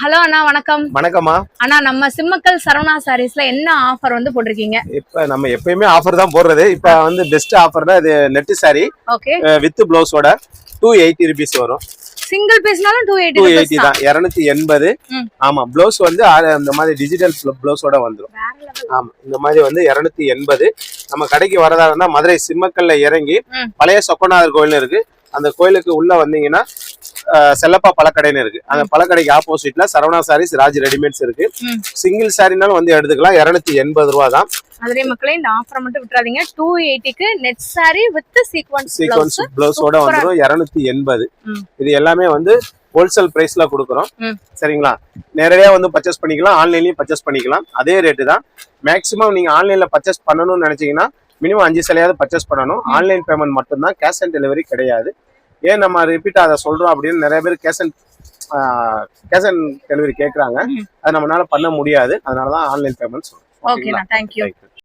Hello அண்ணா, வணக்கம். வணக்கம்மா. அண்ணா, நம்ம சிம்மக்கல் சரவணா சாரீஸ்ல என்ன ஆஃபர் வந்து போட்டிருக்கீங்க? இப்ப நம்ம எப்பயுமே ஆஃபர் தான் போடுறது. இப்ப வந்து பெஸ்ட் ஆஃபர்னா இது நெட் சாரி ஓகே, வித் பிளவுஸோட 280 rupees வரும். சிங்கிள் பீஸ்னாலும் 280 தான் 280. ஆமா, பிளவுஸ் வந்து அந்த மாதிரி டிஜிட்டல் பிளவுஸோட வந்துடும். ஆமா, இந்த மாதிரி வந்து 280. நம்ம கடைக்கு வரதா இருந்தா மதுரை சிம்மக்கல்ல இறங்கி பழைய சொக்கநாதர் கோயில் இருக்கு, அந்த கோயிலுக்கு உள்ள வந்தீங்கன்னா செல்லப்பா பழக்கடைன்னு இருக்கு. அந்த பழக்கடைக்கு ஆப்போசிட்ல சரவணா சாரீஸ் ராஜ் ரெடிமேட்ஸ் இருக்கு. சிங்கிள் சாரினாலும் வந்து எடுத்துக்கலாம். 280 ரூபா தான். மதுரை மக்களே, இந்த ஆஃபரை மட்டும் விட்டுறாதீங்க. 280க்கு நெட் சாரி வித் சீக்வன்ஸ் பிளவுஸோட வந்துடும் 280. இது எல்லாமே வந்து ஹோல்சேல் பிரைஸ்ல கொடுக்குறோம். சரிங்களா? நேரடியா வந்து பர்ச்சேஸ் பண்ணிக்கலாம், ஆன்லைன்லயும் பர்ச்சேஸ் பண்ணிக்கலாம். அதே ரேட்டு தான். மேக்ஸிமம் நீங்க ஆன்லைன்ல பர்ச்சேஸ் பண்ணணும்னு நினைச்சீங்கன்னா மினிமம் 5 சிலையாவது பர்ச்சேஸ் பண்ணணும். ஆன்லைன் பேமெண்ட் மட்டும்தான், கேஷ் ஆன் டெலிவரி கிடையாது. ஏன் நம்ம ரிப்பீட் அதை சொல்றோம் அப்படின்னு நிறைய பேர் கேஷ் ஆன் டெலிவரி கேட்கறாங்க. அது நம்மளால பண்ண முடியாது. அதனாலதான் ஆன்லைன் பேமெண்ட் சொல்றோம். ஓகேண்ணா, தேங்க்யூ.